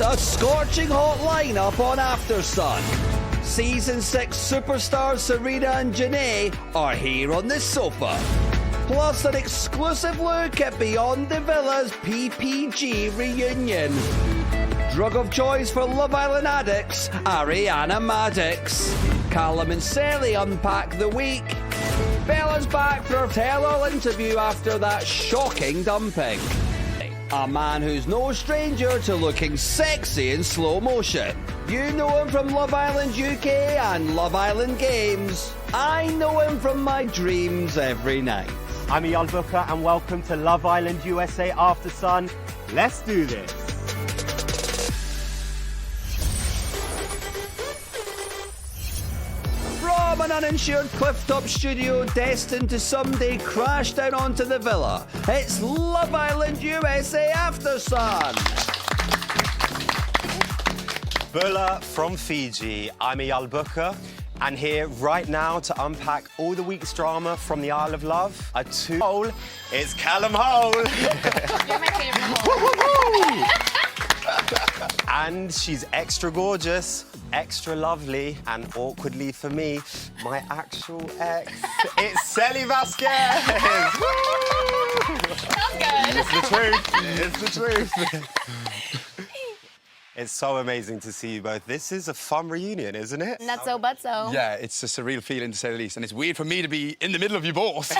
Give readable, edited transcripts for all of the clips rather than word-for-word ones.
a scorching hot lineup on After Sun. Season 6 superstars Serena and Janae are here on the sofa. Plus an exclusive look at Beyond the Villa's PPG reunion. Drug of choice for Love Island addicts, Ariana Madix. Callum and Sally unpack the week. Bella's back for her tell-all interview after that shocking dumping. A man who's no stranger to looking sexy in slow motion. You know him from Love Island UK and Love Island Games. I know him from my dreams every night. I'm Eyal Booker and welcome to Love Island USA After Sun. Let's do this. From an uninsured clifftop studio destined to someday crash down onto the villa, it's Love Island USA After Sun. Bulla from Fiji, I'm Eyal Booker, and here right now to unpack all the week's drama from the Isle of Love, a two-hole, it's Callum Hole. You're my favorite hole. And she's extra gorgeous, extra lovely, and awkwardly for me, my actual ex. It's Sally Vasquez. Sounds good. It's the truth. It's the truth. It's so amazing to see you both. This is a fun reunion, isn't it? Not so, but so. Yeah, it's a surreal feeling to say the least, and it's weird for me to be in the middle of you both,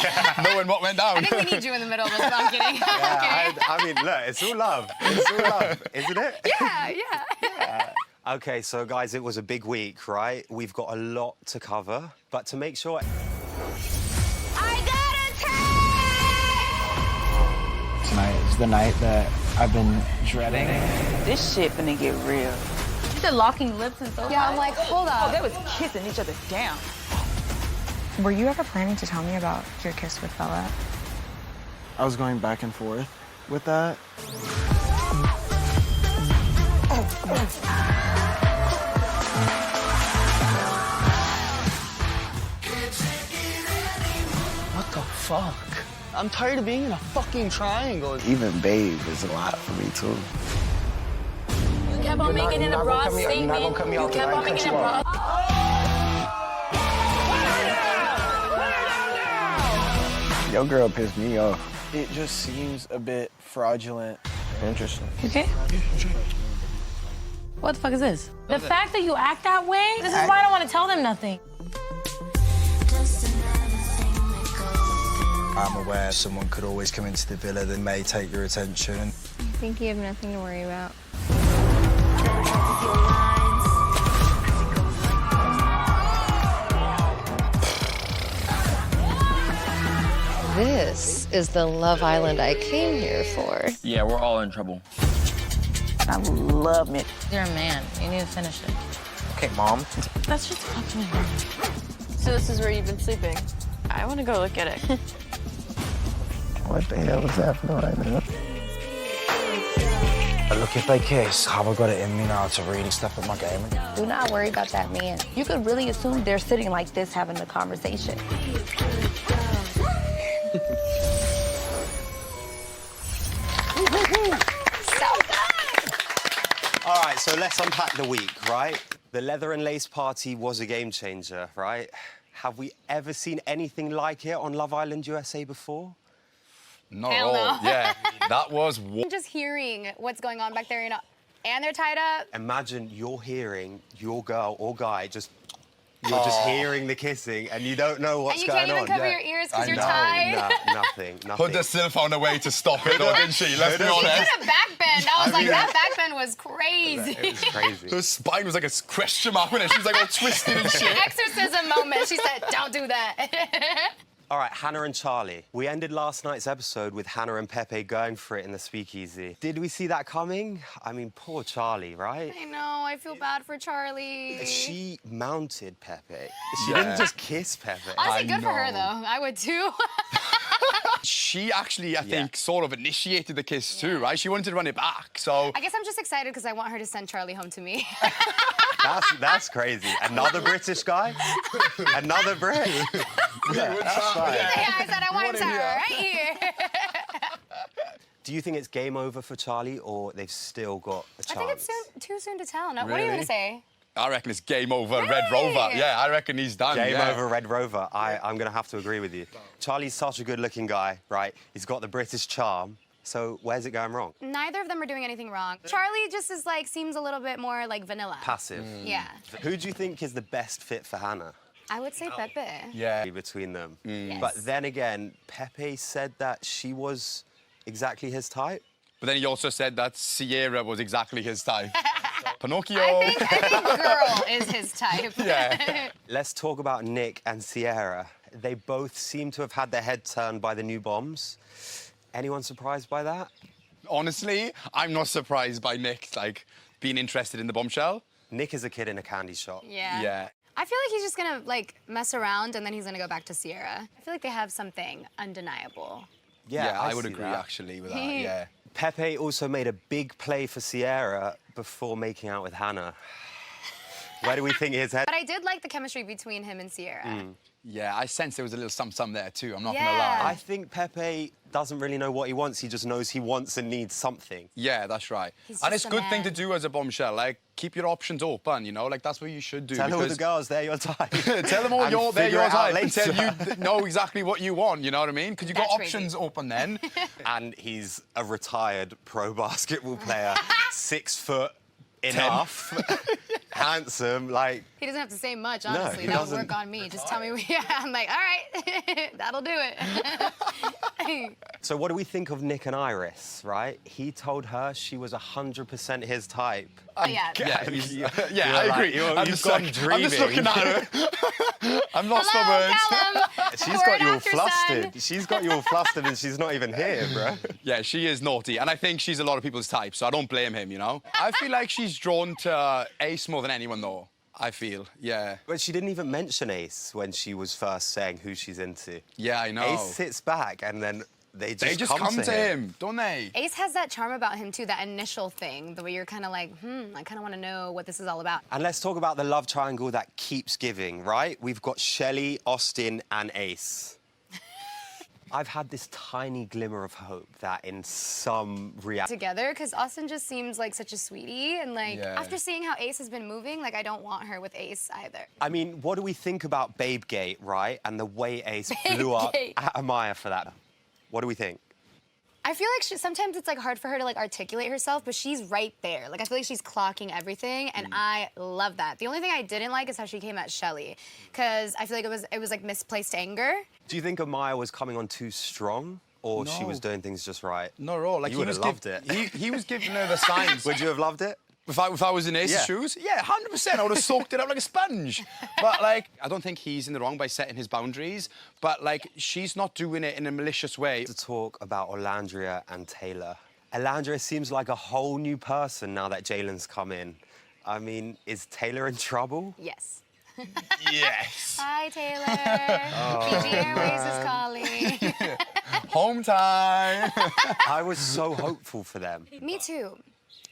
knowing what went down. I think we need you in the middle of this, but I'm kidding. Yeah, Okay. I mean, look, it's all love. It's all love, isn't it? Yeah. Okay, so guys, it was a big week, right? We've got a lot to cover, but to make sure... I got a Tonight is the night that I've been dreading. This shit finna get real. They're locking lips and so Yeah, I'm like, hold Oh, up. they was kissing each other down. Were you ever planning to tell me about your kiss with Bella? I was going back and forth with that. What the fuck? I'm tired of being in a fucking triangle. Even babe is a lot for me, too. You kept on making it a broad statement. You're not gonna cut me off. You kept on making it broad. Your girl pissed me off. It just seems a bit fraudulent. Interesting. You okay? What the fuck is this? The fact that you act that way, this is why I don't want to tell them nothing. I'm aware someone could always come into the villa that may take your attention. I think you have nothing to worry about. This is the Love Island I came here for. Yeah, we're all in trouble. I love me. You're a man. You need to finish it. Okay, Mom. That's just fucking... So this is where you've been sleeping. I want to go look at it. What the hell is happening right now? Look, if they kiss, have I got it in me now to really step up my game? Do not worry about that man. You could really assume they're sitting like this having a conversation. All right, so let's unpack the week, right? The leather and lace party was a game changer, right? Have we ever seen anything like it on Love Island USA before? Not at Hell all. no. Yeah, that was... Just hearing what's going on back there, and they're tied up. Imagine you're hearing your girl or guy you're just hearing the kissing and you don't know what's And you going can't even on. cover your ears because I you're know. tied. Nothing. Hood still found a way to stop it, though, didn't she? Let's be She honest. did a back bend. I was I like, mean- that back bend was crazy. It was crazy. Her spine was like a question mark, wasn't it? She was like all twisted and shit. Exorcism moment. She said, don't do that. All right, Hannah and Charlie. We ended last night's episode with Hannah and Pepe going for it in the speakeasy. Did we see that coming? I mean, poor Charlie, right? I know, I feel bad for Charlie. She mounted Pepe. She Yeah. didn't just kiss Pepe. Honestly, I good for her, know. though. I would, too. She actually, I think, sort of initiated the kiss too, right? She wanted to run it back, so... I guess I'm just excited because I want her to send Charlie home to me. That's crazy. Another British guy? Another Brit? Yeah, that's fine. Yeah, I said I want him to her right here. Do you think it's game over for Charlie, or they've still got a chance? I think it's too soon to tell. No, what are you Really? going to say? I reckon it's game over, Red Really? Rover. Yeah, I reckon he's done. Game yeah. over Red Rover. I'm going to have to agree with you. Charlie's such a good-looking guy, right? He's got the British charm. So where's it going wrong? Neither of them are doing anything wrong. Charlie just is like, seems a little bit more like vanilla. Passive. Yeah. Who do you think is the best fit for Hannah? I would say Pepe. Yeah. Between them. Yes. But then again, Pepe said that she was exactly his type. But then he also said that Sierra was exactly his type. Pinocchio. I think girl is his type. Yeah. Let's talk about Nick and Sierra. They both seem to have had their head turned by the new bombs. Anyone surprised by that? Honestly, I'm not surprised by Nick, like, being interested in the bombshell. Nick is a kid in a candy shop. Yeah. Yeah. I feel like he's just gonna like mess around and then he's gonna go back to Sierra. I feel like they have something undeniable. Yeah, I would see agree, that. actually, with that, yeah. Pepe also made a big play for Sierra before making out with Hannah. Where do we think his head? But I did like the chemistry between him and Sierra. Yeah, I sense there was a little some there, too. I'm not Yeah. gonna lie. I think Pepe doesn't really know what he wants. He just knows he wants and needs something. Yeah, that's right. He's And just it's a a good thing to man. do as a bombshell. Like, keep your options open, you know? Like, that's what you should do. Tell all the because- girls they're your type. Tell them all And they're figure your it out type until you later. know exactly what you want, you know what I mean? Because you've got That's crazy. options open then. And he's a retired pro basketball player, 6 foot enough, handsome, like. He doesn't have to say much, No, honestly. he that would doesn't. work on me. Just tell me. Yeah, I'm like, all right, that'll do it. So what do we think of Nick and Iris, right? He told her she was 100% his type. Oh, yeah. Yeah, You- yeah, you're I like, agree. you're- I'm you've just gone like- I'm just dreaming. looking at her. I'm lost for Hello, words. Callum. She's We're got an you all after flustered. sun. She's got you all flustered and she's not even here, bro. Yeah, she is naughty, and I think she's a lot of people's type, so I don't blame him, you know? I feel like she's drawn to Ace more than anyone, though. I feel, yeah. But she didn't even mention Ace when she was first saying who she's into. Yeah, I know. Ace sits back and then they just come to him, don't they? Ace has that charm about him, too, that initial thing, the way you're kind of like, I kind of want to know what this is all about. And let's talk about the love triangle that keeps giving, right? We've got Shelley, Austin, and Ace. I've had this tiny glimmer of hope that in some reality... Together, because Austin just seems like such a sweetie, and like, Yeah. after seeing how Ace has been moving, like, I don't want her with Ace either. I mean, what do we think about Babegate, right? And the way Ace blew up Babegate. at Amaya for that. What do we think? I feel like sometimes it's like hard for her to like articulate herself, but she's right there. Like I feel like she's clocking everything, and I love that. The only thing I didn't like is how she came at Shelley, because I feel like it was like misplaced anger. Do you think Amaya was coming on too strong, or she No. was doing things just right? Not at all. Like, You he would was have loved it. He was giving her the signs. Would you have loved it? If I was in Ace's Yeah. shoes, yeah, 100%. I would have soaked it up like a sponge. But, like, I don't think he's in the wrong by setting his boundaries. But, like, she's not doing it in a malicious way. To talk about Orlandria and Taylor. Orlandria seems like a whole new person now that Jalen's come in. I mean, is Taylor in trouble? Yes. Yes. Hi, Taylor. Fiji Airways is calling. Home time. I was so hopeful for them. Me too.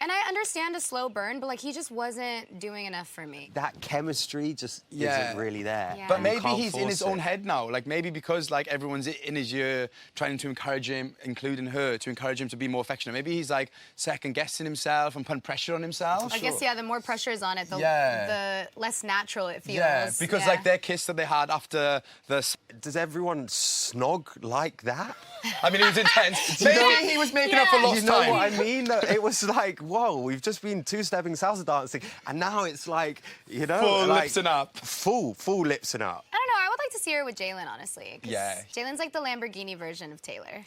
And I understand a slow burn, but like he just wasn't doing enough for me. That chemistry just Yeah. isn't really there. Yeah. But You maybe can't he's in his force own it. head now. Like, maybe because, like, everyone's in his ear trying to encourage him, including her, to encourage him to be more affectionate. Maybe he's, like, second-guessing himself and putting pressure on himself. I guess, yeah, the more pressure is on it, Yeah. the less natural it feels. Yeah, because, Yeah. like, their kiss that they had after the... Does everyone snog like that? I mean, it was intense. Maybe he was making up for Yeah. lost You know time. what I mean? It was like, whoa, we've just been two-stepping salsa dancing, and now it's like, you know, Full like, lipsing up. Full lipsing up. I don't know. I would like to see her with Jalen, honestly. 'Cause Yeah. Jalen's like the Lamborghini version of Taylor.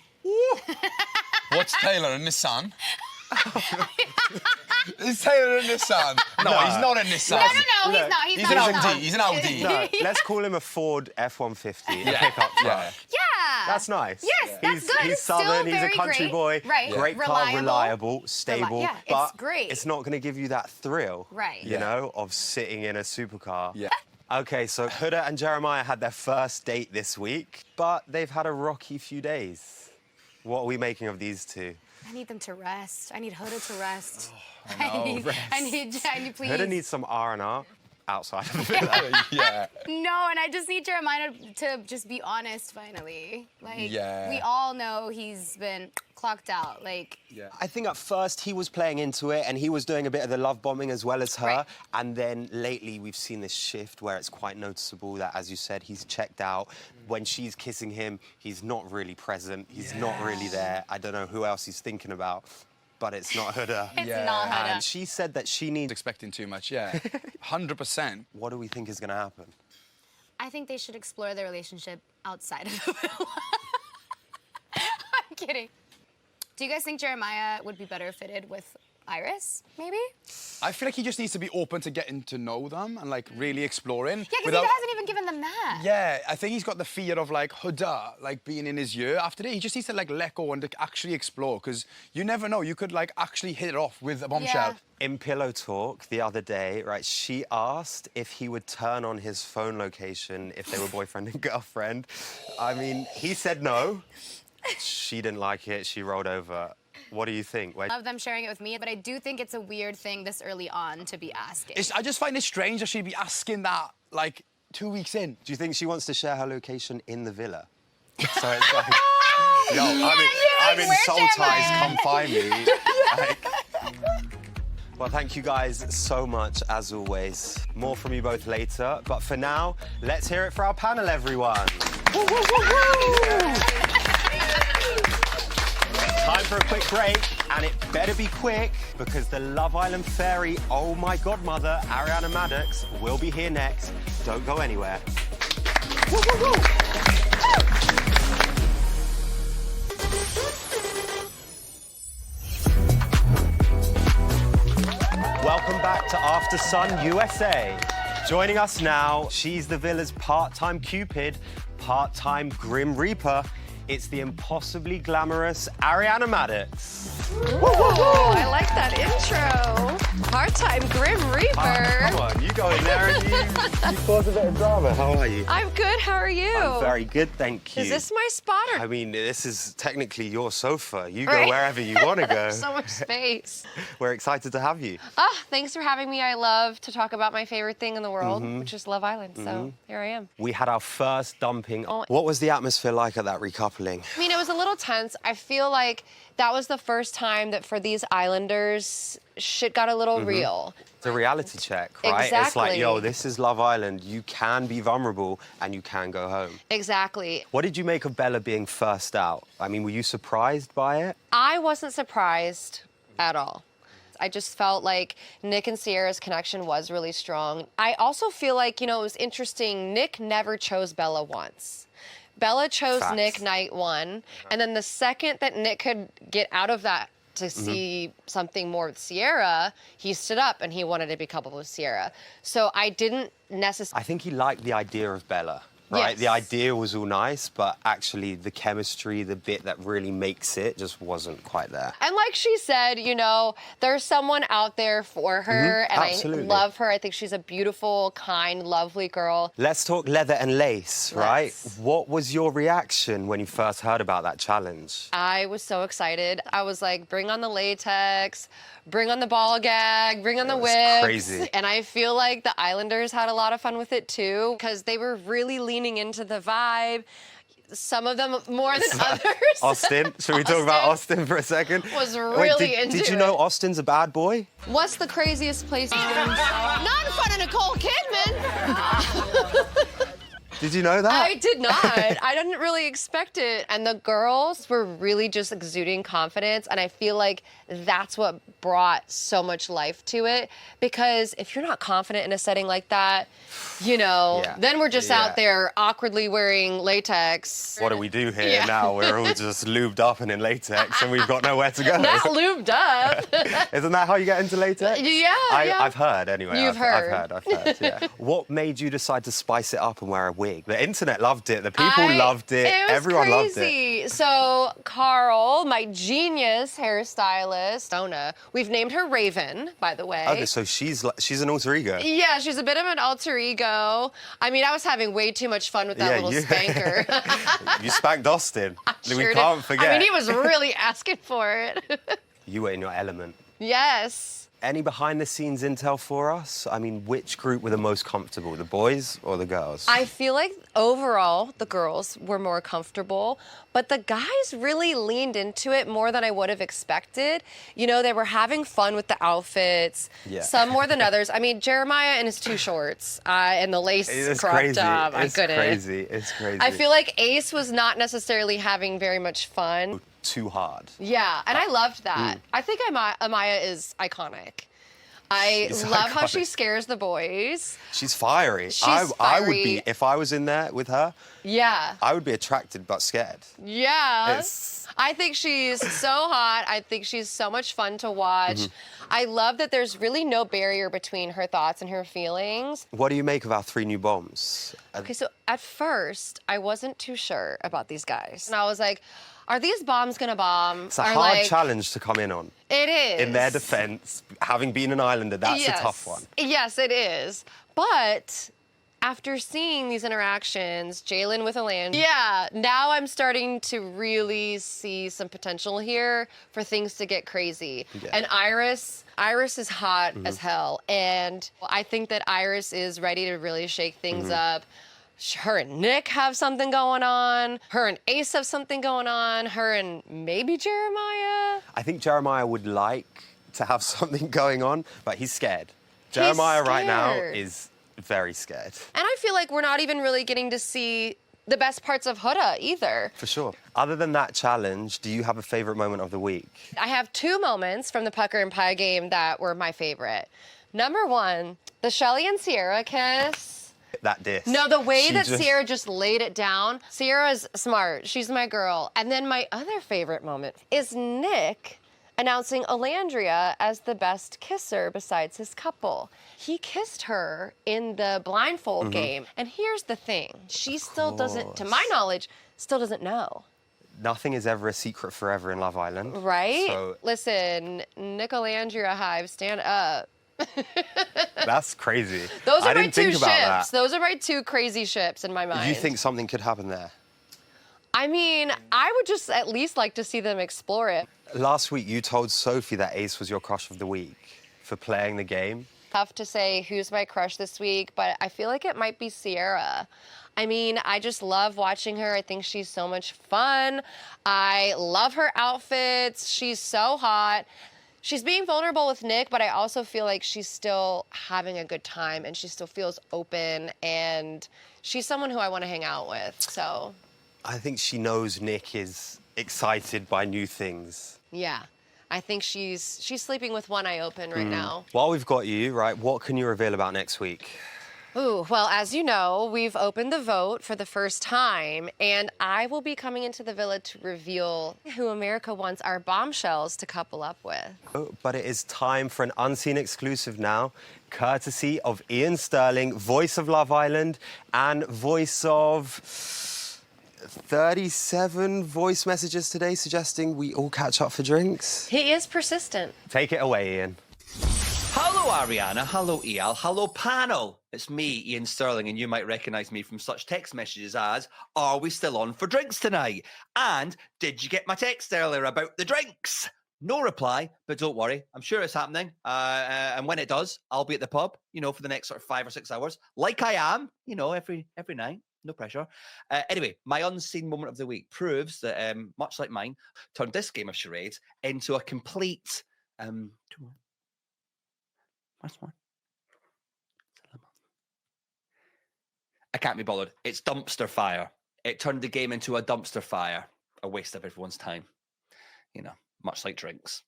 What's Taylor, a Nissan? Is Taylor a Nissan? No, he's not a Nissan. No, he's not. He's not. an He's not. Audi. He's an Audi. No, let's call him a Ford F-150. Yeah. Pickup truck. Yeah. Yeah. That's nice. Yes, that's he's, good. He's It's still southern, he's a very country great. boy. Right. Great car, Reliable. reliable, stable. Yeah, it's but great. it's not going to give you that thrill, Right. you Yeah. know, of sitting in a supercar. Yeah. Okay, so Huda and Jeremiah had their first date this week, but they've had a rocky few days. What are we making of these two? I need them to rest. I need Huda to rest. I know, I need, please. Huda needs some R&R. outside of the villa. Yeah. No, and I just need Jeremiah to just be honest finally. Like, Yeah. we all know he's been clocked out. Like, I think at first he was playing into it and he was doing a bit of the love bombing as well as her. Right. And then lately we've seen this shift where it's quite noticeable that, as you said, he's checked out. When she's kissing him, he's not really present. He's not really there. I don't know who else he's thinking about, but it's not Huda. it's not Huda. And she said that she needs... Expecting too much, yeah. 100%. What do we think is going to happen? I think they should explore their relationship outside of the villa. I'm kidding. Do you guys think Jeremiah would be better fitted with Iris, maybe? I feel like he just needs to be open to getting to know them and, like, really exploring. Yeah, because he hasn't even given them that. Yeah, I think he's got the fear of, like, Huda, like, being in his ear after it. He just needs to, like, let go and actually explore, because you never know. You could, like, actually hit it off with a bombshell. Yeah. In Pillow Talk the other day, right, she asked if he would turn on his phone location if they were boyfriend and girlfriend. I mean, he said no. She didn't like it. She rolled over. What do you think? I love them sharing it with me, but I do think it's a weird thing this early on to be asking. I just find it strange that she'd be asking that, like, 2 weeks in. Do you think she wants to share her location in the villa? So it's like, yo, I'm in Soul Ties, come find me. Like, well, thank you guys so much, as always. More from you both later, but for now, let's hear it for our panel, everyone. Woo, woo, woo, woo. Time for a quick break, and it better be quick, because the Love Island fairy, oh my godmother, Ariana Maddox, will be here next. Don't go anywhere. Woo, woo, woo. Welcome back to After Sun USA. Joining us now, she's the villa's part-time Cupid, part-time Grim Reaper. It's the impossibly glamorous Ariana Maddox. I like that intro. Part-time Grim Reaper. Come on, you go in there and you cause a bit of drama. How are you? I'm good. How are you? I'm very good, thank you. Is this my spot or? I mean, this is technically your sofa. You go Right. wherever you want to go. So much space. We're excited to have you. Thanks for having me. I love to talk about my favorite thing in the world, which is Love Island. So here I am. We had our first dumping. Oh. What was the atmosphere like at that recoupling? I mean, it was a little tense. I feel like that was the first time that for these Islanders, shit got a little real. It's a reality check, right? It's like, Exactly. yo, this is Love Island. You can be vulnerable and you can go home. Exactly. What did you make of Bella being first out? I mean, were you surprised by it? I wasn't surprised at all. I just felt like Nick and Sierra's connection was really strong. I also feel like, you know, it was interesting. Nick never chose Bella once. Bella chose Facts. Nick night one, and then the second that Nick could get out of that to see something more with Sierra, he stood up and he wanted to be coupled with Sierra. So I didn't necessarily... I think he liked the idea of Bella, right? Yes. The idea was all nice, but actually the chemistry, the bit that really makes it, just wasn't quite there. And like she said, you know, there's someone out there for her, and absolutely. I love her. I think she's a beautiful, kind, lovely girl. Let's talk leather and lace, right? Let's. What was your reaction when you first heard about that challenge? I was so excited. I was like, bring on the latex, bring on the ball gag, bring on the was whips. crazy. And I feel like the Islanders had a lot of fun with it too, because they were really leaning into the vibe. Some of them more than others. Austin, should we talk about Austin for a second? Was really did, into Did you know it. Austin's a bad boy? What's the craziest place you've been? Not in front of Nicole Kidman. Did you know that? I did not. I didn't really expect it. And the girls were really just exuding confidence. And I feel like that's what brought so much life to it. Because if you're not confident in a setting like that, you know, Yeah. then we're just Yeah. out there awkwardly wearing latex. What do we do here Yeah. now? We're all just lubed up and in latex and we've got nowhere to go. Not lubed up. Isn't that how you get into latex? Yeah, yeah. I've heard anyway. You've heard. I've heard, yeah. What made you decide to spice it up and wear a wig? The internet loved it. The people loved it. It was Everyone loved it. crazy. So Carl, my genius hairstylist, Donna, we've named her Raven, by the way. Okay, so she's an alter ego. Yeah, she's a bit of an alter ego. I mean, I was having way too much fun with that little spanker. You spanked Austin. Sure we did. can't forget. I mean, he was really asking for it. You were in your element. Yes. Any behind-the-scenes intel for us? I mean, which group were the most comfortable, the boys or the girls? I feel like overall the girls were more comfortable, but the guys really leaned into it more than I would have expected. You know, they were having fun with the outfits, some more than others. I mean, Jeremiah in his 2 shorts and the lace cropped up. I couldn't. It's crazy. I feel like Ace was not necessarily having very much fun. Too hard. Yeah, and I loved that. I think Amaya is iconic. I love how she scares the boys. She's fiery. She's I would fiery. be, if I was in there with her, Yeah. I would be attracted but scared. Yeah. I think she's so hot. I think she's so much fun to watch. I love that there's really no barrier between her thoughts and her feelings. What do you make of our 3 new bombs? Okay, so at first, I wasn't too sure about these guys. And I was like, are these bombs gonna bomb? It's a hard challenge to come in on. It is. In their defense, having been an islander, that's a tough one. Yes, it is. But after seeing these interactions, Jalen with Alan, now I'm starting to really see some potential here for things to get crazy. And Iris is hot as hell. And I think that Iris is ready to really shake things up. Her and Nick have something going on. Her and Ace have something going on. Her and maybe Jeremiah. I think Jeremiah would like to have something going on, but he's scared. Jeremiah right now is very scared. And I feel like we're not even really getting to see the best parts of Huda either. For sure. Other than that challenge, do you have a favorite moment of the week? I have 2 moments from the Pucker and Pie game that were my favorite. Number 1, the Shelly and Sierra kiss. That diss. No, the way that Sierra just laid it down. Sierra's smart. She's my girl. And then my other favorite moment is Nick announcing Alandria as the best kisser besides his couple. He kissed her in the blindfold game. And here's the thing. She still doesn't, to my knowledge, still doesn't know. Nothing is ever a secret forever in Love Island. Right? So Listen, Nick Alandria Hive, stand up. that's crazy. Those are I my didn't 2 think ships. about that. Those are my 2 crazy ships in my mind. You think something could happen there? I mean, I would just at least like to see them explore it. Last week, you told Sophie that Ace was your crush of the week for playing the game. Tough to say who's my crush this week, but I feel like it might be Sierra. I mean, I just love watching her. I think she's so much fun. I love her outfits. She's so hot. She's being vulnerable with Nick, but I also feel like she's still having a good time and she still feels open and she's someone who I want to hang out with, so. I think she knows Nick is excited by new things. Yeah, I think she's sleeping with one eye open right now. While we've got you, right, what can you reveal about next week? Ooh, well, as you know, we've opened the vote for the first time, and I will be coming into the villa to reveal who America wants our bombshells to couple up with. Oh, but it is time for an unseen exclusive now, courtesy of Ian Sterling, voice of Love Island and voice of 37 voice messages today suggesting we all catch up for drinks. He is persistent. Take it away, Ian. Hello, Ariana. Hello, Eyal. Hello, panel. It's me, Ian Sterling, and you might recognise me from such text messages as, are we still on for drinks tonight? And did you get my text earlier about the drinks? No reply, but don't worry. I'm sure it's happening. And when it does, I'll be at the pub, you know, for the next sort of 5 or 6 hours, like I am, you know, every night. No pressure. Anyway, my unseen moment of the week proves that, much like mine, turned this game of charades into a complete... First one. I can't be bothered. It's dumpster fire. It turned the game into a dumpster fire. A waste of everyone's time. You know, much like drinks.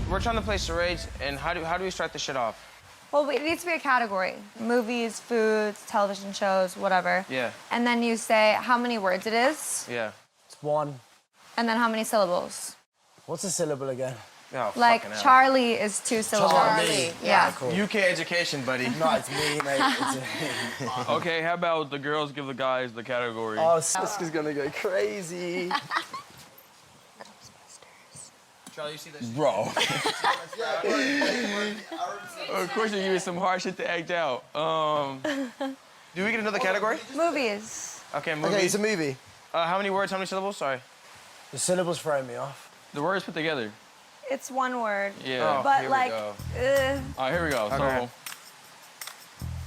We're trying to play charades, and how do we start this shit off? Well, it needs to be a category. Movies, foods, television shows, whatever. Yeah. And then you say how many words it is. Yeah. It's 1. And then how many syllables. What's a syllable again? Oh, Like fucking hell. Charlie is 2 syllables. Charlie. Yeah. Cool. UK education, buddy. No, it's me, mate. It's Okay, how about the girls give the guys the category? Oh, this is gonna go crazy. Charlie, you see this? Bro. Of course you're giving some hard shit to act out. Do we get another category? Movies. Okay, movies. Okay, it's a movie. How many words, how many syllables? Sorry. The syllables throw me off. The words put together. It's one word. Yeah. But here like, we go. uh, All right, here we go. Okay.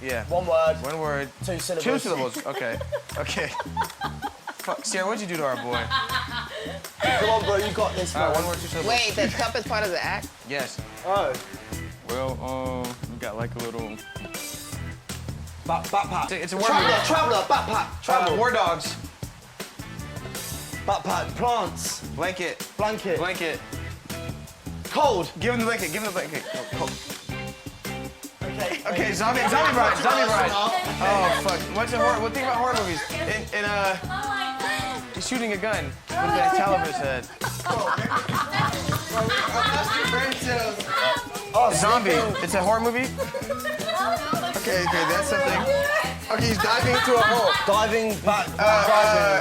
Yeah. One word. One word. 2 syllables. 2 syllables. Okay. Okay. Fuck, Sierra, what'd you do to our boy? Come on, bro, you got this, All man. right, 1 word, 2 syllables. Wait, the cup is part of the act? Yes. Oh. Well, we got like a little. Backpack. It's a word. Traveller, backpack. Travel. War dogs. Backpack. Plants. Blanket. Blanket. Blanket. Cold. Give him the blanket. Give him the blanket. Cold. Okay. Okay, zombie bride. Zombie bride. Oh fuck. What think about horror movies? He's shooting a gun with the tail over his head. Oh, zombie. It's a horror movie? Okay, that's something. Okay, he's diving into a hole. Diving back.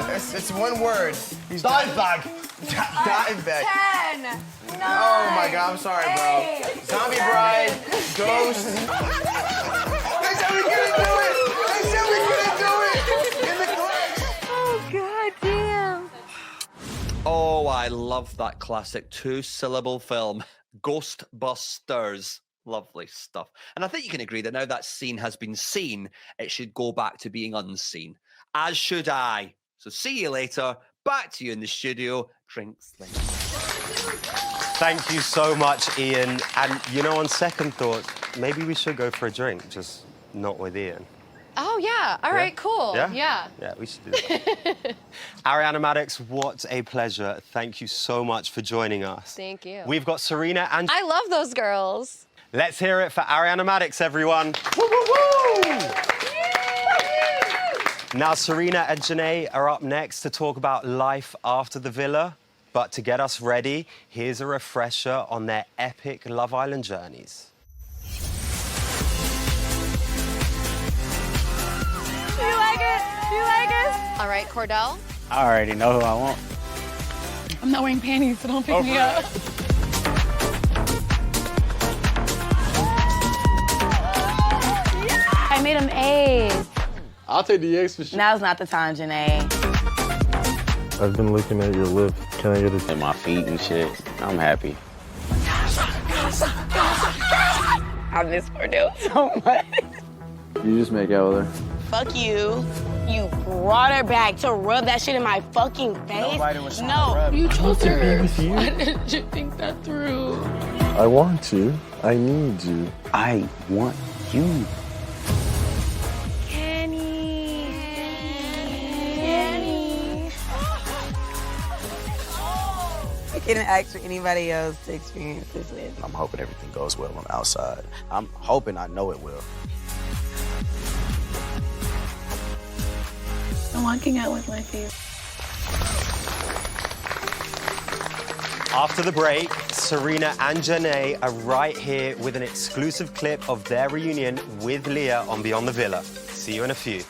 It's one word. He's Dive bag. dive bag. 10, 9. Oh my god, I'm sorry, bro. Zombie bride, ghost. They said we couldn't do it! They said we couldn't do it! In the clutch! Oh, god damn. Oh, I love that classic 2-syllable film, Ghostbusters. Lovely stuff. And I think you can agree that now that scene has been seen, it should go back to being unseen. As should I. So see you later. Back to you in the studio. Drinks later. Thank you so much, Ian. And, you know, on second thought, maybe we should go for a drink, just not with Ian. Oh, yeah. All right, cool. Yeah? Yeah. Yeah, we should do that. Ariana Madix, what a pleasure. Thank you so much for joining us. Thank you. We've got Serena and... I love those girls. Let's hear it for Ariana Madix, everyone. Woo, woo, woo! Now, Serena and Janae are up next to talk about life after the villa. But to get us ready, here's a refresher on their epic Love Island journeys. Do you like it? Do you like it? All right, Cordell. I already know who I want. I'm not wearing panties, so don't pick me up. I made him A's. I'll take the X for sure. Now's not the time, Janae. I've been looking at your lips. Can I get a... And my feet and shit. I'm happy. I miss Cordell so much. You just make out with her. Fuck you. You brought her back to rub that shit in my fucking face. Nobody was trying no. to rub. You told her. with you. Why didn't you think that through? I want you. I need you. I want you. I couldn't ask for anybody else to experience this with. I'm hoping everything goes well on the outside. I'm hoping I know it will. I'm walking out with my face. After the break, Serena and Janae are right here with an exclusive clip of their reunion with Leah on Beyond the Villa. See you in a few.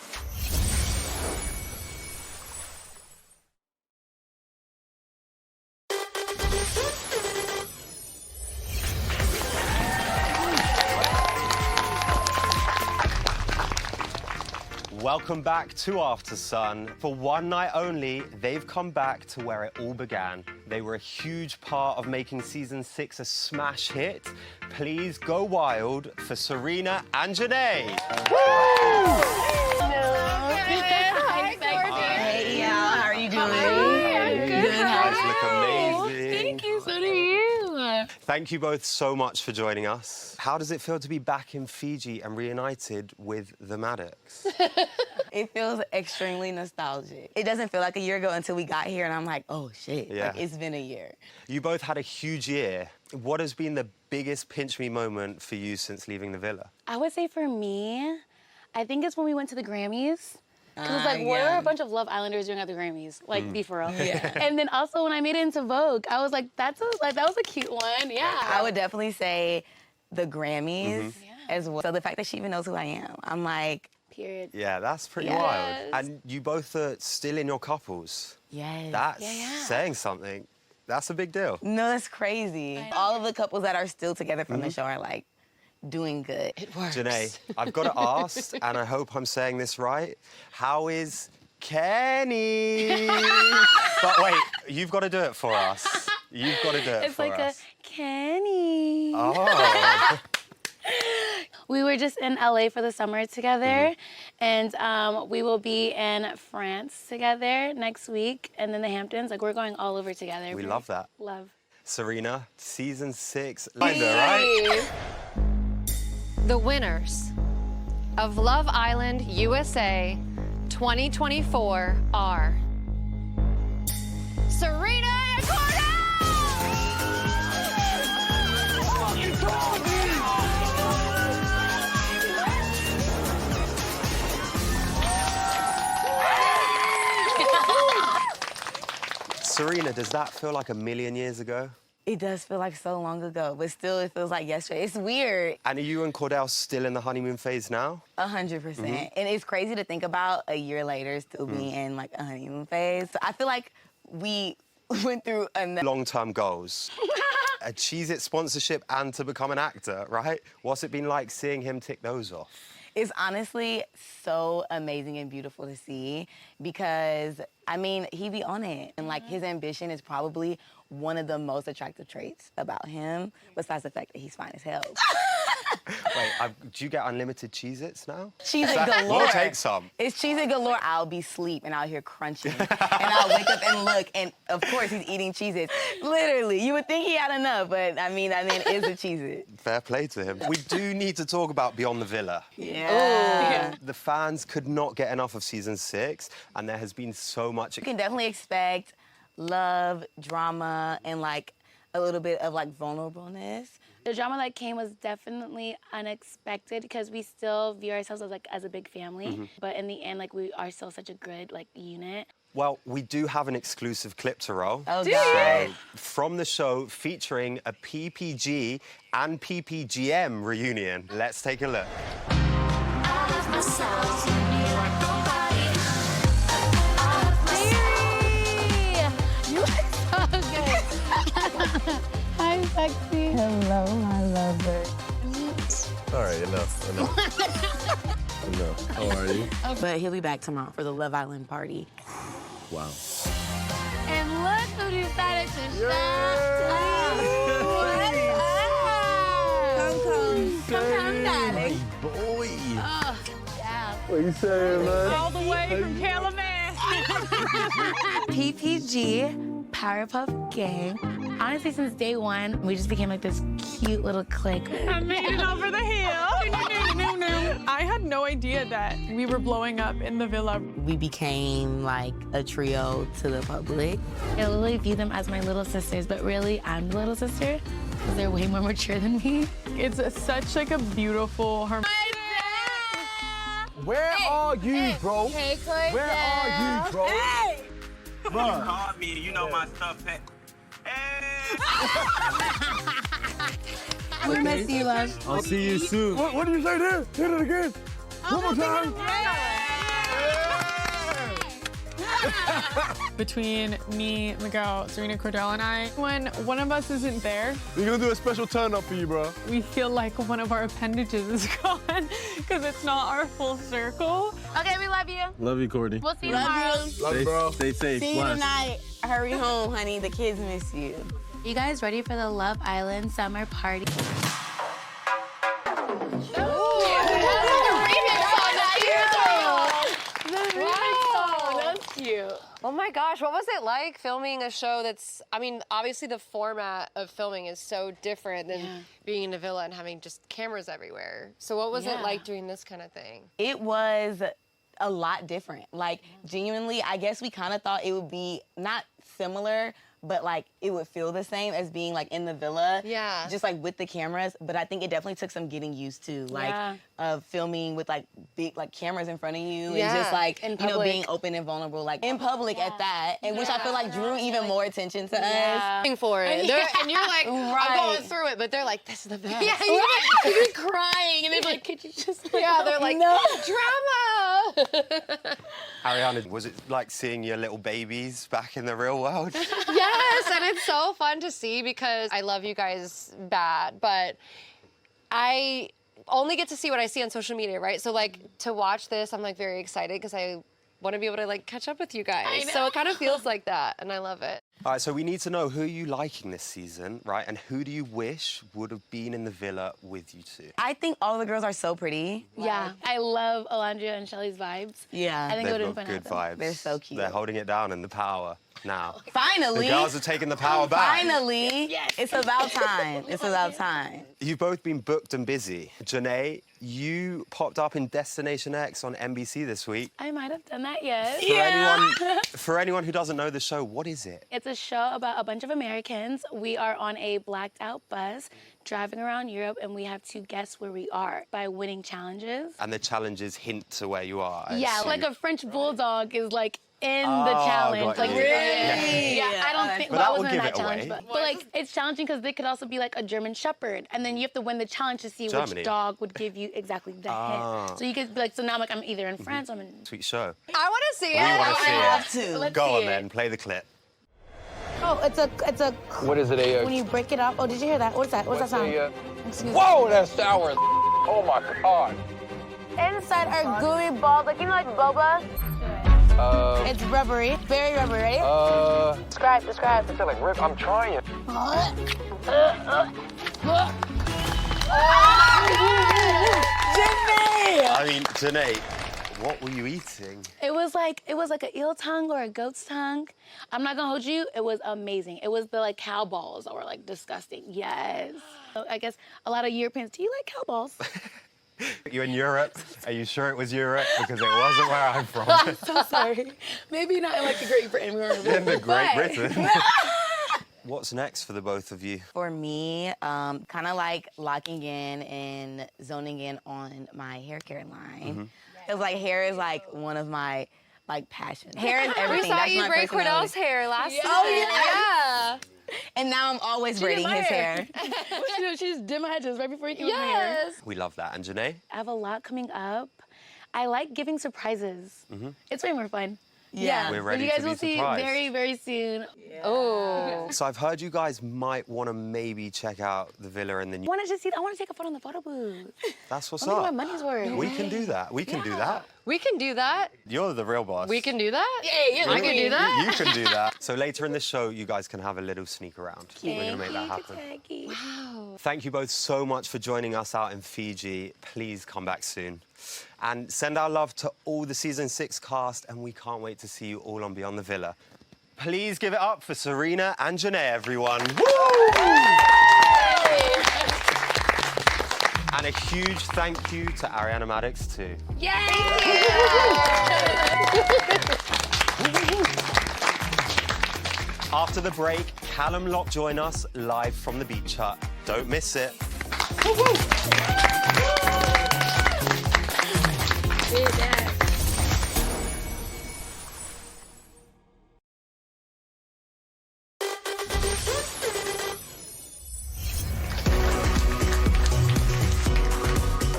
Welcome back to After Sun. For one night only, they've come back to where it all began. They were a huge part of making season 6 a smash hit. Please go wild for Serena and Janae. Hey, y'all, how are you doing? You guys look amazing. Thank you, so do you. Thank you both so much for joining us. How does it feel to be back in Fiji and reunited with the Maddox? It feels extremely nostalgic. It doesn't feel like a year ago until we got here, and I'm like, oh, shit. Yeah. Like, it's been a year. You both had a huge year. What has been the biggest pinch me moment for you since leaving the villa? I would say for me, I think it's when we went to the Grammys. Because it's like, what yeah. are a bunch of Love Islanders doing at the Grammys? Like, be for real. Yeah. And then also when I made it into Vogue, I was like, that was a cute one. Yeah. I would definitely say the Grammys as well. So the fact that she even knows who I am, I'm like, Period. Yeah, that's pretty Yes. wild. And you both are still in your couples. yes. That's saying something. That's a big deal. No, that's crazy. All of the couples that are still together from the show are like doing good. It works. Janae, I've got to ask, and I hope I'm saying this right, how is Kenny? But wait, you've got to do it for us. You've got to do it It's for like us. a Kenny. Oh. We were just in LA for the summer together, and we will be in France together next week, and then the Hamptons. Like, we're going all over together. We love that. Love. Serena, season 6. Linda, right? The winners of Love Island USA 2024 are Serena and Serena, does that feel like a million years ago? It does feel like so long ago, but still it feels like yesterday. It's weird. And are you and Cordell still in the honeymoon phase now? 100%. And it's crazy to think about a year later still being in like a honeymoon phase. So I feel like we went through long-term goals. A Cheez-It sponsorship and to become an actor, right? What's it been like seeing him tick those off? It's honestly so amazing and beautiful to see because, I mean, he be on it. And, like, his ambition is probably one of the most attractive traits about him, besides the fact that he's fine as hell. Wait, do you get unlimited Cheez-Its now? Cheez-It galore. We'll take some. It's Cheez-It galore. I'll be asleep and I'll hear crunching. And I'll wake up and look, and of course he's eating Cheez-Its. Literally, you would think he had enough, but I mean, that man is a Cheez-It. Fair play to him. We do need to talk about Beyond the Villa. Yeah. The fans could not get enough of season 6, and there has been so much. You can definitely expect love, drama, and like a little bit of like vulnerableness. The drama that came was definitely unexpected because we still view ourselves as like as a big family, but in the end, like we are still such a good like unit. Well, we do have an exclusive clip to roll. Oh, God. From the show featuring a PPG and PPGM reunion. Let's take a look. Hi, sexy. Hello, my lover. All right, enough. Enough. How are you? But he'll be back tomorrow for the Love Island party. Wow. And look who decided to show up. Come, darling. Boy. Oh, yeah. What you saying, man? All the way from Calumet. PPG, Powerpuff Gang. Honestly, since day one, we just became like this cute little clique. I made it over the hill. I had no idea that we were blowing up in the villa. We became like a trio to the public. I literally view them as my little sisters, but really, I'm the little sister because they're way more mature than me. It's such like a beautiful harmony. Where are you, bro? Hey, Where are you, bro? Hey! Bro. You called me, you know my stuff. Hey. We miss you, love. I'll see you soon. What did you say there? Hit it again. One more time. Between me, Miguel, Serena, Cordell, and I, when one of us isn't there, We're gonna do a special turn up for you, bro. we feel like one of our appendages is gone because it's not our full circle. Okay, we love you. Love you, Courtney. We'll see you tomorrow. Love you, bro. Stay safe. See you Bless. tonight. Hurry home, honey. The kids miss you. You guys ready for the Love Island summer party? Oh my gosh, what was it like filming a show that's, I mean, obviously the format of filming is so different than being in a villa and having just cameras everywhere. So what was it like doing this kind of thing? It was a lot different. Like, genuinely, I guess we kind of thought it would be not similar, but like it would feel the same as being like in the villa. Yeah. Just like with the cameras. But I think it definitely took some getting used to. Like filming with like big like cameras in front of you and just like you know being open and vulnerable like in public at that. And which I feel like drew even more attention to us. For it. And you're like, I'm going through it, but they're like, this is the best. Yeah, You're crying, and they're like, could you just like, they're like, no drama. Ariana, was it like seeing your little babies back in the real world? Yes, and it's so fun to see because I love you guys bad, but I only get to see what I see on social media, right? So like to watch this, I'm like very excited because I want to be able to like catch up with you guys. So it kind of feels like that, and I love it. All right, so we need to know who are you liking this season, right? And who do you wish would have been in the villa with you two? I think all the girls are so pretty. Yeah, I love Alondra and Shelly's vibes. Yeah. I think it would have They've been got fun. good vibes. They're so cute. They're holding it down in the power now. Finally. The girls are taking the power back. Finally. Yes. It's about time. It's about time. You've both been booked and busy. Janae, you popped up in Destination X on NBC this week. I might have done that, yes. For anyone who doesn't know the show, what is it? It's a show about a bunch of Americans. We are on a blacked out bus driving around Europe, and we have to guess where we are by winning challenges. And the challenges hint to where you are. I Yeah, assume. like a French bulldog is like in the challenge. Like you. really? Yeah, I don't think. But Well, I that will wasn't in give that it challenge, away. but like it's challenging because they could also be like a German Shepherd, and then you have to win the challenge to see Germany. which dog would give you exactly the hint. So you could be like, so now I'm either in France, or I'm in. Sweet show. I want to see it. We want to see it. have to. Let's Go see on it. then, play the clip. Oh, it's a. What is it, When you break it up. Oh, did you hear that? What's that? What's that sound? Excuse me. Whoa, that's sour. Oh my God. Inside are gooey balls, like you know, like boba. It's rubbery, very rubbery. Describe. I feel like Rip, I'm trying. I mean, Janae, what were you eating? It was like an eel tongue or a goat's tongue. I'm not gonna hold you. It was amazing. It was the like cow balls that were like disgusting. Yes. So I guess a lot of Europeans. Do you like cow balls? You're in Europe. Are you sure it was Europe? Because it wasn't where I'm from. I'm so sorry. Maybe not in like the Great Britain. We were In the Great but- Britain. What's next for the both of you? For me, kind of like locking in and zoning in on my hair care line. Because like hair is like one of my like passions. Hair is everything. We saw That's you my braid personality. Cordell's hair last Yeah. season. Oh, Yeah. And now I'm always She did braiding my his hair. She just did my head just right before you came in here. Yes. We love that. And Janae? I have a lot coming up. I like giving surprises. It's way more fun. Yeah. We're So ready you guys to be will see surprised. very, very soon. Oh. So I've heard you guys might want to maybe check out the villa in the new... I want to take a photo in the photo booth. That's what's I want to up. get my money's worth. We can do that. We can do that. We can do that. You're the real boss. We can do that. Yeah, I can do that. You can do that. So later in this show, you guys can have a little sneak around. We're going to make that happen. Wow. Thank you both so much for joining us out in Fiji. Please come back soon. And send our love to all the Season 6 cast, and we can't wait to see you all on Beyond the Villa. Please give it up for Serena and Janae, everyone. Woo! And a huge thank you to Ariana Maddox, too. After the break, Callum Locke join us live from the Beach Hut. Don't miss it.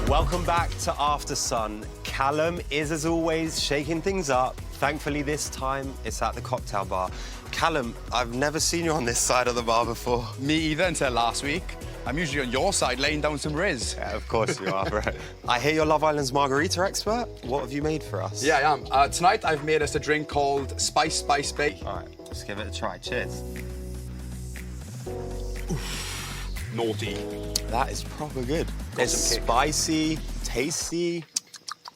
Welcome back to After Sun. Callum is, as always, shaking things up. Thankfully, this time, it's at the cocktail bar. Callum, I've never seen you on this side of the bar before. Me either until last week. I'm usually on your side laying down some riz. Yeah, of course you are, bro. I hear you're Love Island's margarita expert. What have you made for us? Yeah, I am. Tonight, I've made us a drink called Spice Spice Bay. All right, let's give it a try. Cheers. Naughty. That is proper good. It's some kick. spicy, tasty.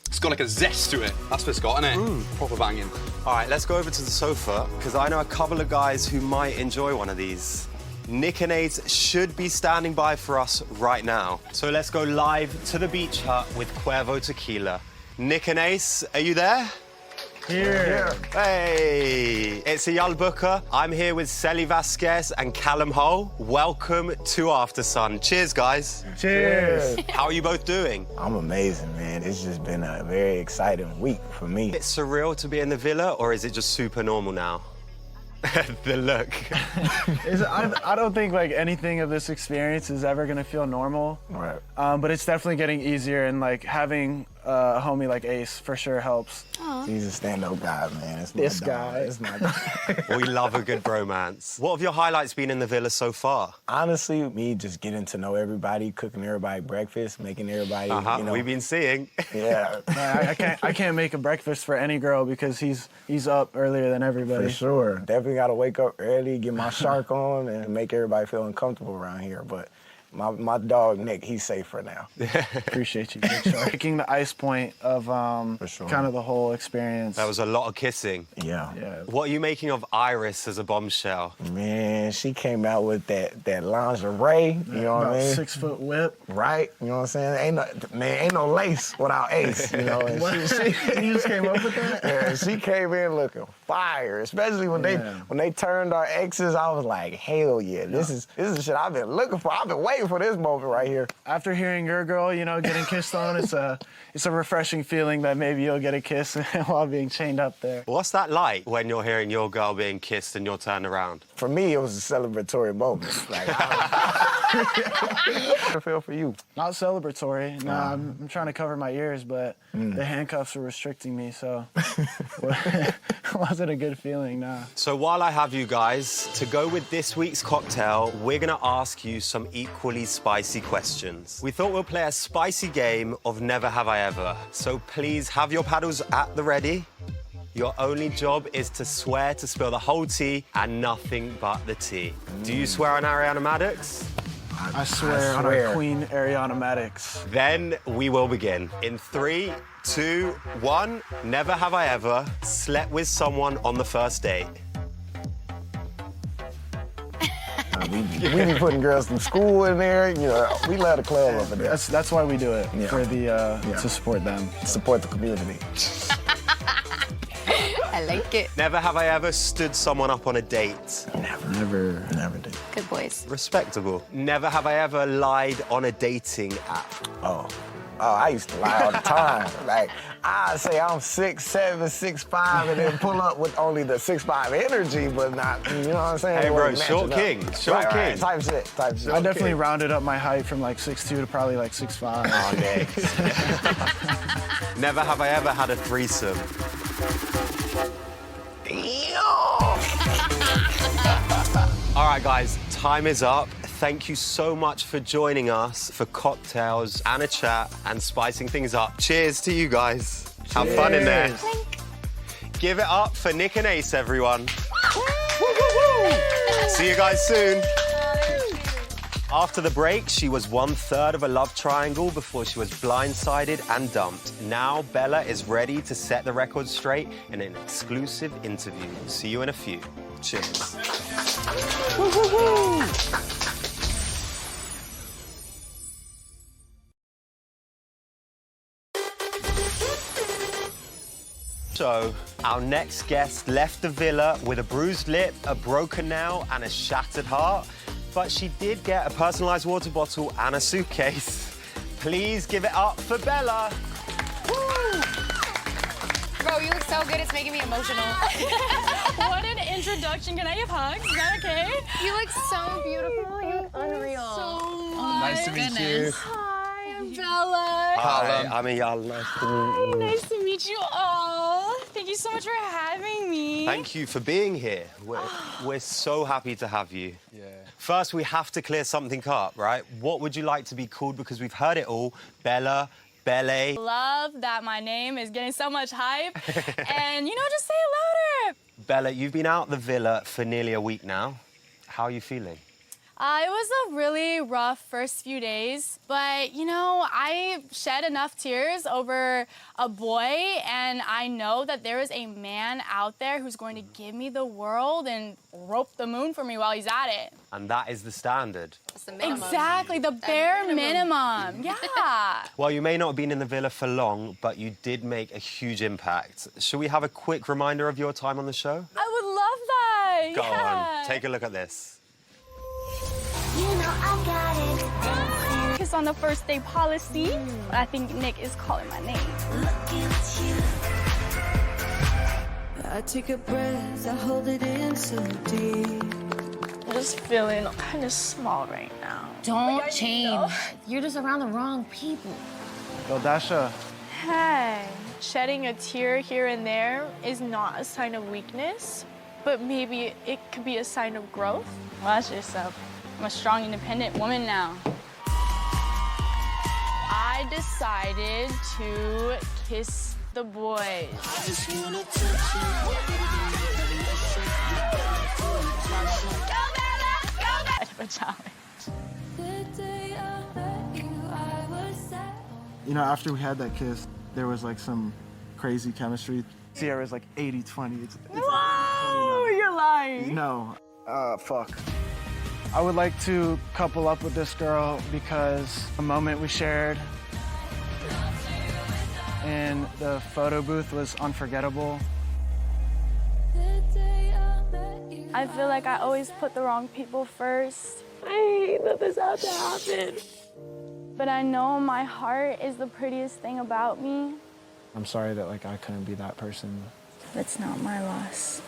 It's got like a zest to it. That's what it's got, innit? Proper banging. All right, let's go over to the sofa, because I know a couple of guys who might enjoy one of these. Nick and Ace should be standing by for us right now. So let's go live to the Beach Hut with Cuervo Tequila. Nick and Ace, are you there? Here. Hey, it's Eyal Booker. I'm here with Selly Vasquez and Callum Hull. Welcome to After Sun. Cheers, guys. Cheers. How are you both doing? I'm amazing, man. It's just been a very exciting week for me. Is it surreal to be in the villa, or is it just super normal now? The look. I don't think like anything of this experience is ever gonna feel normal. Right. But it's definitely getting easier, and like having a homie like Ace for sure helps. He's a stand-up guy, man. It's my This dog. guy. It's my guy. We love a good bromance. What have your highlights been in the villa so far? Honestly, me just getting to know everybody, cooking everybody breakfast, making everybody, you know. We've been seeing. Yeah. Man, I can't make a breakfast for any girl because he's up earlier than everybody. For sure. Definitely got to wake up early, get my shark on, and make everybody feel uncomfortable around here. But my dog, Nick, he's safe for now. Appreciate you, Big Shark. Taking the ice point of kind of the whole experience. There was a lot of kissing. Yeah. What are you making of Iris as a bombshell? Man, she came out with that lingerie, you know what I mean? 6-foot whip. Right, you know what I'm saying? Ain't no lace without Ace, you know? And You just came up with that? Yeah, she came in looking fire, especially when they turned our exes. I was like, hell yeah, this is the shit I've been looking for. I've been waiting for this moment right here. After hearing your girl, you know, getting kissed on, it's a refreshing feeling that maybe you'll get a kiss while being chained up there. What's that like when you're hearing your girl being kissed and you're turned around? For me, it was a celebratory moment. Like, I feel for you. Not celebratory. No, I'm trying to cover my ears, but the handcuffs were restricting me, so it wasn't a good feeling, nah. So while I have you guys, to go with this week's cocktail, we're gonna ask you some equally spicy questions. We thought we'll play a spicy game of Never Have I Ever. So please have your paddles at the ready. Your only job is to swear to spill the whole tea and nothing but the tea. Do you swear on Ariana Madix? I swear on our queen, Ariana Madix. Then we will begin. In 3, 2, 1, never have I ever slept with someone on the first date. We be putting girls from school in there. You know, we let the club up in there. That's why we do it, for the to support them. Support the community. I like it. Never have I ever stood someone up on a date. Never did. Good boys. Respectable. Never have I ever lied on a dating app. Oh, I used to lie all the time. Like, I say I'm 6'7", 6'5", and then pull up with only the 6'5" energy, but not, you know what I'm saying? Hey, bro, It short wasn't king, matching up. short Right, king. type shit. I definitely rounded up my height from like 6'2" to probably like 6'5". Oh, Nick. Never have I ever had a threesome. All right, guys, time is up. Thank you so much for joining us for cocktails and a chat and spicing things up. Cheers to you guys. Have fun in there. Give it up for Nick and Ace, everyone. See you guys soon. After the break, she was 1/3 of a love triangle before she was blindsided and dumped. Now, Bella is ready to set the record straight in an exclusive interview. See you in a few. Cheers. So, our next guest left the villa with a bruised lip, a broken nail, and a shattered heart. But she did get a personalized water bottle and a suitcase. Please give it up for Bella. Woo! Bro, you look so good, it's making me emotional. What an introduction. Can I have hugs? Is that okay? You look so beautiful. You look unreal. So Nice to meet you. Hi, I'm Bella. Hi, I'm Eyal. Nice to meet you. Nice to meet you all. Thank you so much for having me. Thank you for being here. We're so happy to have you. Yeah. First, we have to clear something up, right? What would you like to be called? Because we've heard it all. Bella, Belle. Love that my name is getting so much hype. And, you know, just say it louder. Bella, you've been out the villa for nearly a week now. How are you feeling? It was a really rough first few days, but, you know, I shed enough tears over a boy, and I know that there is a man out there who's going to give me the world and rope the moon for me while he's at it. And that is the standard. It's the minimum. Exactly, the bare minimum. Yeah. Well, you may not have been in the villa for long, but you did make a huge impact. Should we have a quick reminder of your time on the show? I would love that. Go on, take a look at this. You know I got it. Kiss on the first day policy, but I think Nick is calling my name. I take a breath, I hold it in so deep. I'm just feeling kind of small right now. Don't change. You're just around the wrong people. Yo, Dasha, Hey, shedding a tear here and there is not a sign of weakness, but maybe it could be a sign of growth. Watch yourself. I'm a strong, independent woman now. I decided to kiss the boys. I just wanna touch you. Go, Bella! Go, Bella! A challenge. You know, after we had that kiss, there was like some crazy chemistry. Sierra's like 80-20. Whoa, you're lying. No. Fuck. I would like to couple up with this girl because the moment we shared in the photo booth was unforgettable. I feel like I always put the wrong people first. I hate that this had to happen. But I know my heart is the prettiest thing about me. I'm sorry that like I couldn't be that person. It's not my loss.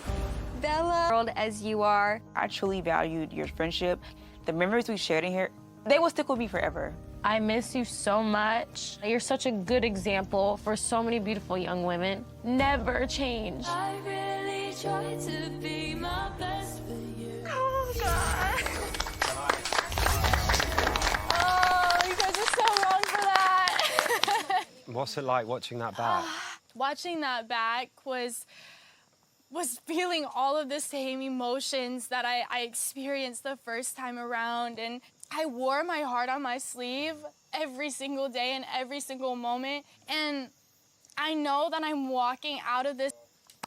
Bella, world as you are, I truly valued your friendship. The memories we shared in here, they will stick with me forever. I miss you so much. You're such a good example for so many beautiful young women. Never change. I really try to be my best for you. Oh, God. Oh, you guys are so wrong for that. What's it like watching that back? Watching that back was feeling all of the same emotions that I experienced the first time around. And I wore my heart on my sleeve every single day and every single moment. And I know that I'm walking out of this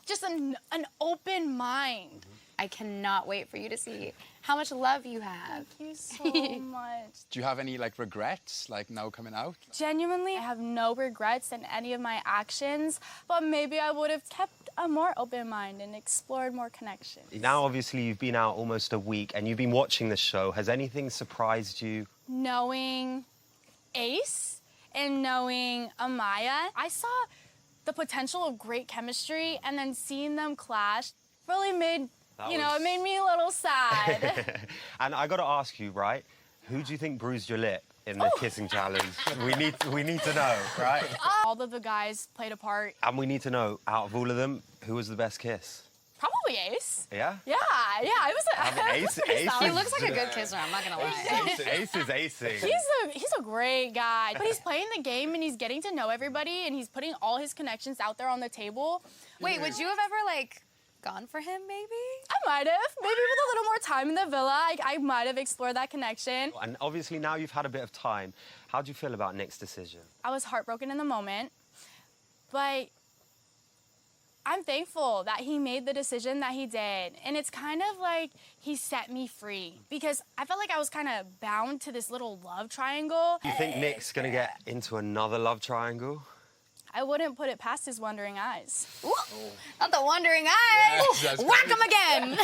just an open mind. I cannot wait for you to see how much love you have. Thank you so much. Do you have any like regrets, like now coming out? Genuinely, I have no regrets in any of my actions, but maybe I would have kept a more open mind and explored more connections. Now, obviously, you've been out almost a week and you've been watching the show. Has anything surprised you? Knowing Ace and knowing Amaya, I saw the potential of great chemistry, and then seeing them clash really made, it made me a little sad. And I got to ask you, right? Who do you think bruised your lip in the kissing challenge? We need to know, right? All of the guys played a part. And we need to know, out of all of them, who was the best kiss? Probably Ace. Yeah? Yeah, it was Ace He looks like a good kisser, I'm not gonna lie. Ace is acing. He's a great guy, but he's playing the game and he's getting to know everybody and he's putting all his connections out there on the table. Wait, would you have ever gone for him maybe? I might have. Maybe with a little more time in the villa, I might have explored that connection. And obviously now you've had a bit of time. How do you feel about Nick's decision? I was heartbroken in the moment, but I'm thankful that he made the decision that he did. And it's kind of like he set me free because I felt like I was kind of bound to this little love triangle. You think Nick's gonna get into another love triangle? I wouldn't put it past his wondering eyes. Ooh, not the wondering eyes. Yes, Whack him again.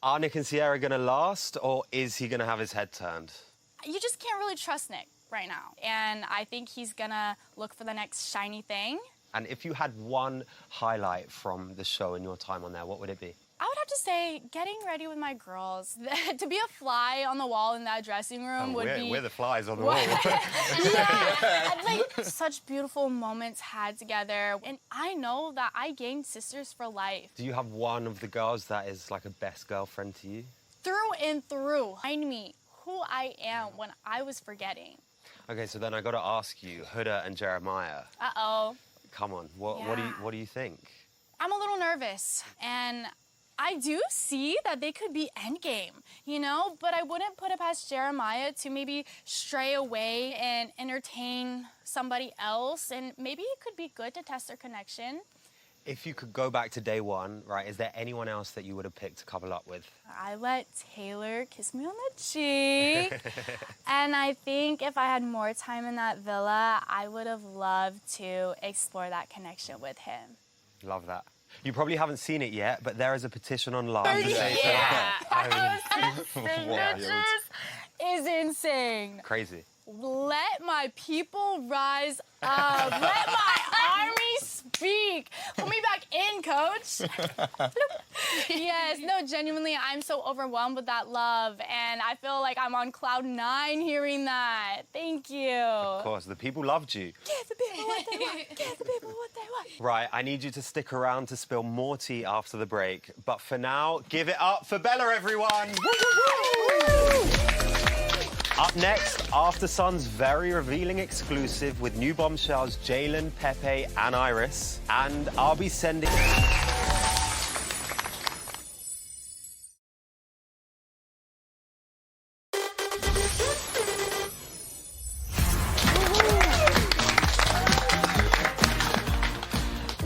Are Nick and Sierra gonna last, or is he gonna have his head turned? You just can't really trust Nick right now. And I think he's gonna look for the next shiny thing. And if you had one highlight from the show in your time on there, what would it be? I would have to say getting ready with my girls. To be a fly on the wall in that dressing room would be... We're the flies on the wall. Yeah, and such beautiful moments had together. And I know that I gained sisters for life. Do you have one of the girls that is like a best girlfriend to you? Through and through. Remind me who I am when I was forgetting. Okay, so then I got to ask you, Huda and Jeremiah. Uh-oh. Come on, what do you think? I'm a little nervous, and I do see that they could be endgame, but I wouldn't put it past Jeremiah to maybe stray away and entertain somebody else, and maybe it could be good to test their connection. If you could go back to day one, right, is there anyone else that you would have picked to couple up with? I let Taylor kiss me on the cheek. And I think if I had more time in that villa, I would have loved to explore that connection with him. Love that. You probably haven't seen it yet, but there is a petition online. Signatures is insane. Crazy. Let my people rise up. Let my army speak. Put me back in, coach. Yes, no, genuinely, I'm so overwhelmed with that love, and I feel like I'm on cloud 9 hearing that. Thank you. Of course, the people loved you. Yeah, the people Give the people what they want. Right, I need you to stick around to spill more tea after the break. But for now, give it up for Bella, everyone. Up next, After Sun's very revealing exclusive with new bombshells Jalen, Pepe, and Iris. And I'll be sending...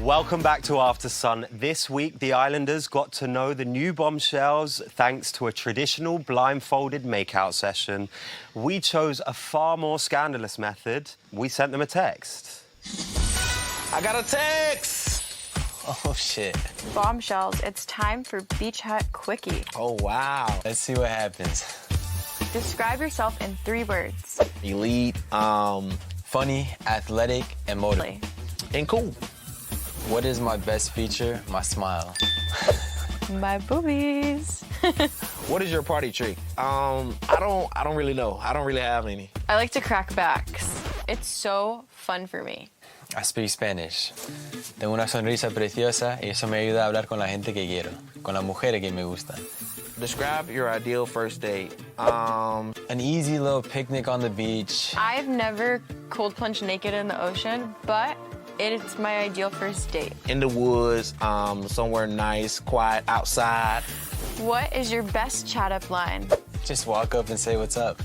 Welcome back to After Sun. This week, the Islanders got to know the new bombshells thanks to a traditional blindfolded makeout session. We chose a far more scandalous method. We sent them a text. I got a text! Oh, shit. Bombshells, it's time for Beach Hut Quickie. Oh, wow. Let's see what happens. Describe yourself in 3 words. Elite, funny, athletic, and motivated. And cool. What is my best feature? My smile. My boobies. What is your party trick? I don't really know. I don't really have any. I like to crack backs. It's so fun for me. I speak Spanish. Tengo una sonrisa preciosa y eso me ayuda a hablar con la gente que quiero, con las mujeres que me gustan. Describe your ideal first date. An easy little picnic on the beach. I've never cold plunged naked in the ocean, but it's my ideal first date. In the woods, somewhere nice, quiet, outside. What is your best chat up line? Just walk up and say what's up.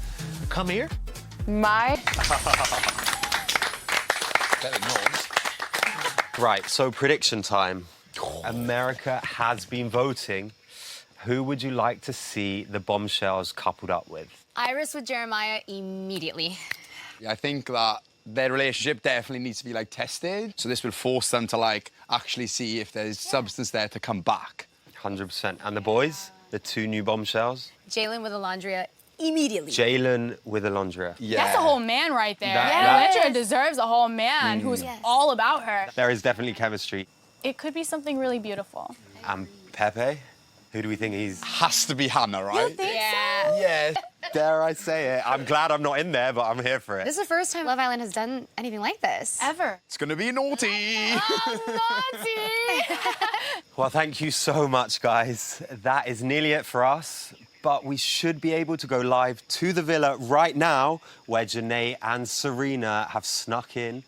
Come here. Right, so prediction time. America has been voting. Who would you like to see the bombshells coupled up with? Iris with Jeremiah immediately. I think that their relationship definitely needs to be, like, tested. So this will force them to, like, actually see if there's substance there to come back. 100%. And the boys? The 2 new bombshells? Jalen with Alondria immediately. Jalen with Alondria. Yeah. That's a whole man right there. Alondria deserves a whole man who's all about her. There is definitely chemistry. It could be something really beautiful. And Pepe? Who do we think he's... Has to be Hannah, right? You think so? Yeah, dare I say it. I'm glad I'm not in there, but I'm here for it. This is the first time Love Island has done anything like this. Ever. It's gonna be naughty. Naughty! Well, thank you so much, guys. That is nearly it for us. But we should be able to go live to the villa right now, where Janae and Serena have snuck in.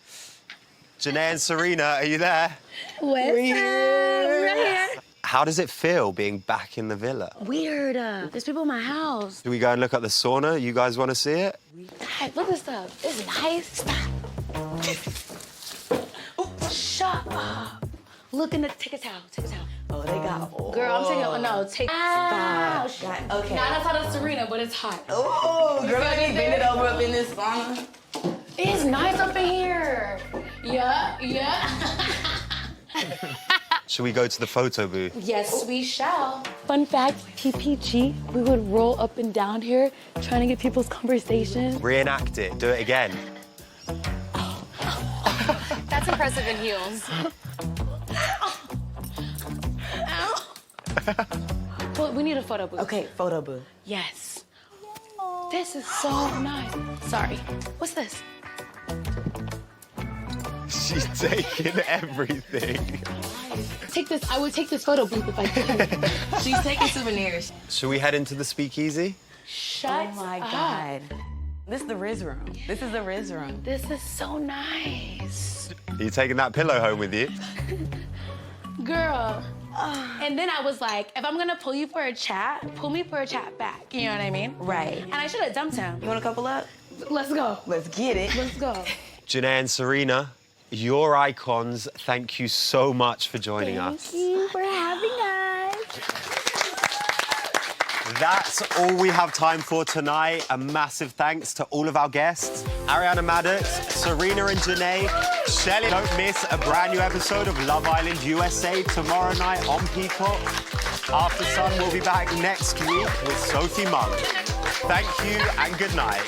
Janae and Serena, are you there? We're here. How does it feel being back in the villa? Weird. There's people in my house. Do we go and look at the sauna? You guys want to see it? Hey, look at this stuff. It's nice. Stop. Oh, shut up. Look in the... Take a towel. Take a towel. Oh, they got... Girl, I'm taking... No, take... Stop. Okay. Not outside of Serena, but it's hot. Oh, girl, you bend it over up in this sauna. It's nice up in here. Yeah. Should we go to the photo booth? Yes, we shall. Fun fact, PPG, we would roll up and down here trying to get people's conversation. Reenact it. Do it again. That's impressive in heels. Well, we need a photo booth. Okay, photo booth. Yes. This is so nice. Sorry. What's this? She's taking everything. Take this. I would take this photo booth if I could. She's taking souvenirs. Should we head into the speakeasy? Shut Oh my up. God. This is the Riz room. This is the Riz room. This is so nice. Are you taking that pillow home with you? Girl. And then I was like, if I'm gonna pull you for a chat, pull me for a chat back. You know what I mean? Right. And I should have dumped him. You want to couple up? Let's go. Let's get it. Let's go. Janae and Serena, you're icons. Thank you so much for joining us. Thank you for having us. That's all we have time for tonight. A massive thanks to all of our guests, Ariana Maddox, Serena and Janae, Shelley. Don't miss a brand new episode of Love Island USA tomorrow night on Peacock. After Sun will be back next week with Sophie Monk. Thank you and good night.